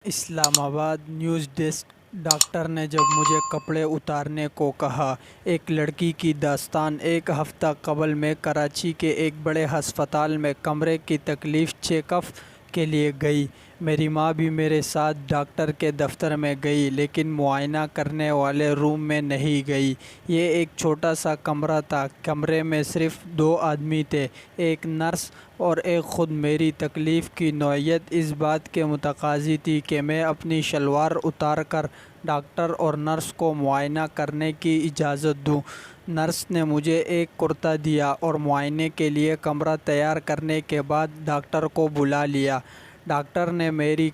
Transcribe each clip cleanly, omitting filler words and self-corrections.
اسلام آباد news desk. Doctor نے جب مجھے کپڑے اتارنے کو کہا۔ ایک لڑکی کی داستان۔ ایک ہفتہ قبل میں کراچی کے ایک بڑے ہسپتال میں کمرے کی تکلیف چیک اپ کے لیے گئی۔ میری ماں بھی میرے ساتھ ڈاکٹر کے دفتر میں گئی، لیکن معائنہ کرنے والے روم میں نہیں گئی۔ یہ ایک چھوٹا سا کمرہ تھا۔ کمرے میں صرف 2 آدمی تھے، ایک نرس اور ایک خود۔ میری تکلیف کی نوعیت اس بات کے متقاضی تھی کہ میں اپنی شلوار اتار کر ڈاکٹر اور نرس کو معائنہ کرنے کی اجازت دوں۔ نرس نے مجھے ایک کرتا دیا اور معائنے کے لیے کمرہ تیار کرنے کے بعد ڈاکٹر کو بلا لیا۔ ڈاکٹر نے میری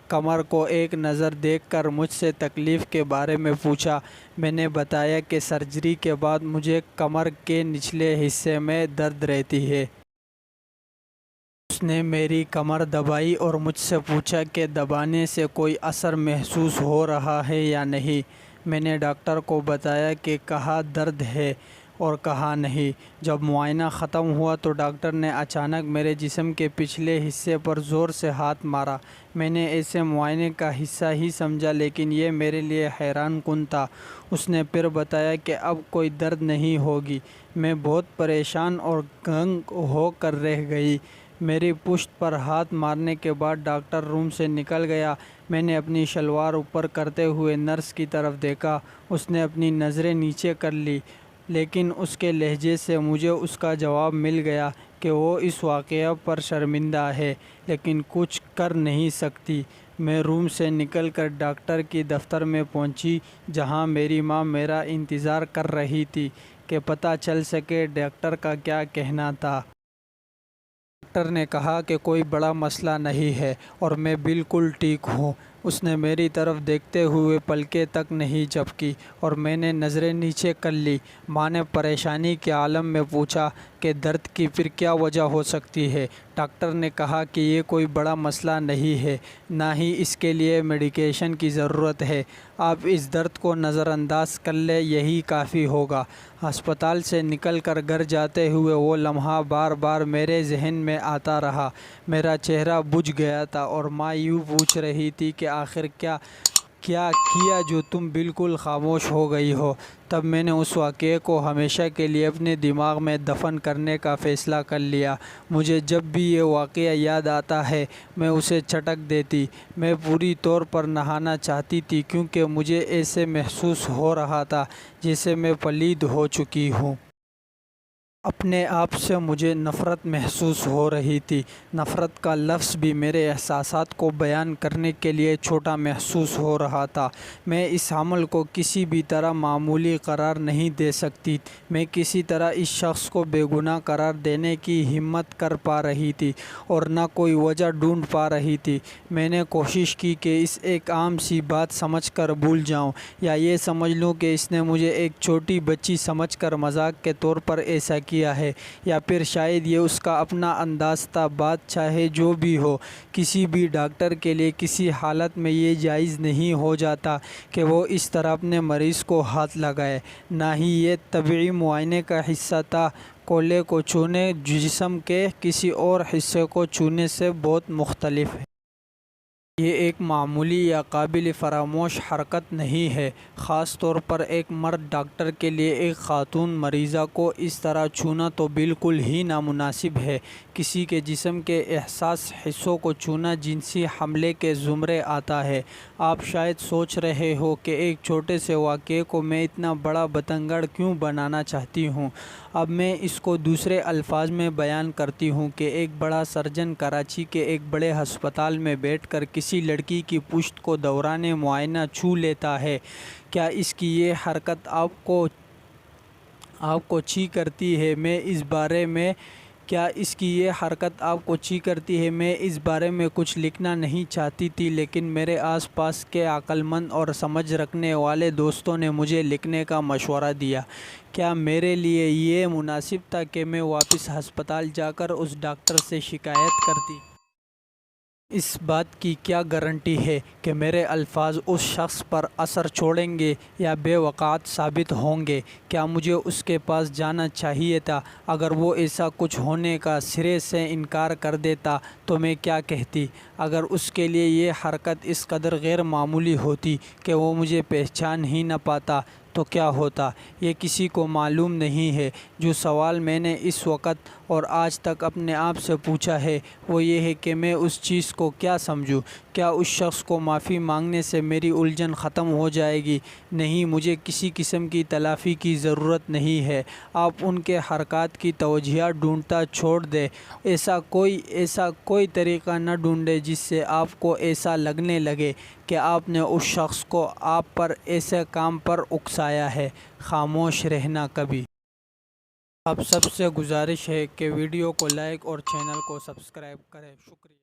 کمر کو ایک نظر دیکھ کر مجھ سے تکلیف کے بارے میں پوچھا۔ میں نے بتایا کہ سرجری کے بعد مجھے کمر کے نچلے حصے میں درد رہتی ہے۔ اس نے میری کمر دبائی اور مجھ سے پوچھا کہ دبانے سے کوئی اثر محسوس ہو رہا ہے یا نہیں۔ میں نے ڈاکٹر کو بتایا کہ کہاں درد ہے اور کہاں نہیں۔ جب معائنہ ختم ہوا تو ڈاکٹر نے اچانک میرے جسم کے پچھلے حصے پر زور سے ہاتھ مارا۔ میں نے اسے معائنے کا حصہ ہی سمجھا، لیکن یہ میرے لیے حیران کن تھا۔ اس نے پھر بتایا کہ اب کوئی درد نہیں ہوگی۔ میں بہت پریشان اور دنگ ہو کر رہ گئی۔ میری پشت پر ہاتھ مارنے کے بعد ڈاکٹر روم سے نکل گیا۔ میں نے اپنی شلوار اوپر کرتے ہوئے نرس کی طرف دیکھا۔ اس نے اپنی نظریں نیچے کر لی، لیکن اس کے لہجے سے مجھے اس کا جواب مل گیا کہ وہ اس واقعہ پر شرمندہ ہے، لیکن کچھ کر نہیں سکتی۔ میں روم سے نکل کر ڈاکٹر کی دفتر میں پہنچی، جہاں میری ماں میرا انتظار کر رہی تھی کہ پتہ چل سکے ڈاکٹر کا کیا کہنا تھا۔ ڈاکٹر نے کہا کہ کوئی بڑا مسئلہ نہیں ہے اور میں بالکل ٹھیک ہوں۔ اس نے میری طرف دیکھتے ہوئے پلکیں تک نہیں جھپکی اور میں نے نظریں نیچے کر لی۔ ماں نے پریشانی کے عالم میں پوچھا کہ درد کی پھر کیا وجہ ہو سکتی ہے؟ ڈاکٹر نے کہا کہ یہ کوئی بڑا مسئلہ نہیں ہے، نہ ہی اس کے لیے میڈیکیشن کی ضرورت ہے۔ آپ اس درد کو نظر انداز کر لیں، یہی کافی ہوگا۔ ہسپتال سے نکل کر گھر جاتے ہوئے وہ لمحہ بار بار میرے ذہن میں آتا رہا۔ میرا چہرہ بجھ گیا تھا اور ماں یوں پوچھ رہی تھی کہ آخر کیا کیا جو تم بالکل خاموش ہو گئی ہو؟ تب میں نے اس واقعے کو ہمیشہ کے لیے اپنے دماغ میں دفن کرنے کا فیصلہ کر لیا۔ مجھے جب بھی یہ واقعہ یاد آتا ہے، میں اسے جھٹک دیتی۔ میں پوری طور پر نہانا چاہتی تھی، کیونکہ مجھے ایسے محسوس ہو رہا تھا جیسے میں پلید ہو چکی ہوں۔ اپنے آپ سے مجھے نفرت محسوس ہو رہی تھی۔ نفرت کا لفظ بھی میرے احساسات کو بیان کرنے کے لیے چھوٹا محسوس ہو رہا تھا۔ میں اس حمل کو کسی بھی طرح معمولی قرار نہیں دے سکتی۔ میں کسی طرح اس شخص کو بے گناہ قرار دینے کی ہمت کر پا رہی تھی اور نہ کوئی وجہ ڈھونڈ پا رہی تھی۔ میں نے کوشش کی کہ اس ایک عام سی بات سمجھ کر بھول جاؤں، یا یہ سمجھ لوں کہ اس نے مجھے ایک چھوٹی بچی سمجھ کر مذاق کے طور پر ایسا کیا ہے، یا پھر شاید یہ اس کا اپنا انداز تھا۔ بات چاہے جو بھی ہو، کسی بھی ڈاکٹر کے لیے کسی حالت میں یہ جائز نہیں ہو جاتا کہ وہ اس طرح اپنے مریض کو ہاتھ لگائے۔ نہ ہی یہ طبی معائنے کا حصہ تھا۔ کولے کو چھونے جسم کے کسی اور حصے کو چھونے سے بہت مختلف ہے۔ یہ ایک معمولی یا قابل فراموش حرکت نہیں ہے، خاص طور پر ایک مرد ڈاکٹر کے لیے ایک خاتون مریضہ کو اس طرح چھونا تو بالکل ہی نامناسب ہے۔ کسی کے جسم کے حساس حصوں کو چھونا جنسی حملے کے زمرے آتا ہے۔ آپ شاید سوچ رہے ہو کہ ایک چھوٹے سے واقعے کو میں اتنا بڑا بتنگڑ کیوں بنانا چاہتی ہوں۔ اب میں اس کو دوسرے الفاظ میں بیان کرتی ہوں کہ ایک بڑا سرجن کراچی کے ایک بڑے ہسپتال میں بیٹھ کر کسی لڑکی کی پشت کو دوران معائنہ چھو لیتا ہے۔ کیا اس کی یہ حرکت آپ کو چھی کرتی ہے؟ میں اس بارے میں کچھ لکھنا نہیں چاہتی تھی، لیکن میرے آس پاس کے عقل مند اور سمجھ رکھنے والے دوستوں نے مجھے لکھنے کا مشورہ دیا۔ کیا میرے لیے یہ مناسب تھا کہ میں واپس ہسپتال جا کر اس ڈاکٹر سے شکایت کرتی؟ اس بات کی کیا گارنٹی ہے کہ میرے الفاظ اس شخص پر اثر چھوڑیں گے یا بے وقعت ثابت ہوں گے؟ کیا مجھے اس کے پاس جانا چاہیے تھا؟ اگر وہ ایسا کچھ ہونے کا سرے سے انکار کر دیتا تو میں کیا کہتی؟ اگر اس کے لیے یہ حرکت اس قدر غیر معمولی ہوتی کہ وہ مجھے پہچان ہی نہ پاتا تو کیا ہوتا؟ یہ کسی کو معلوم نہیں ہے۔ جو سوال میں نے اس وقت اور آج تک اپنے آپ سے پوچھا ہے وہ یہ ہے کہ میں اس چیز کو کیا سمجھوں؟ کیا اس شخص کو معافی مانگنے سے میری الجھن ختم ہو جائے گی؟ نہیں، مجھے کسی قسم کی تلافی کی ضرورت نہیں ہے۔ آپ ان کے حرکات کی توجیہات ڈھونڈنا چھوڑ دیں۔ ایسا کوئی طریقہ نہ ڈھونڈیں جس سے آپ کو ایسا لگنے لگے کہ آپ نے اس شخص کو آپ پر ایسے کام پر اکسایا ہے۔ خاموش رہنا کبھی۔ آپ سب سے گزارش ہے کہ ویڈیو کو لائک اور چینل کو سبسکرائب کریں۔ شکریہ۔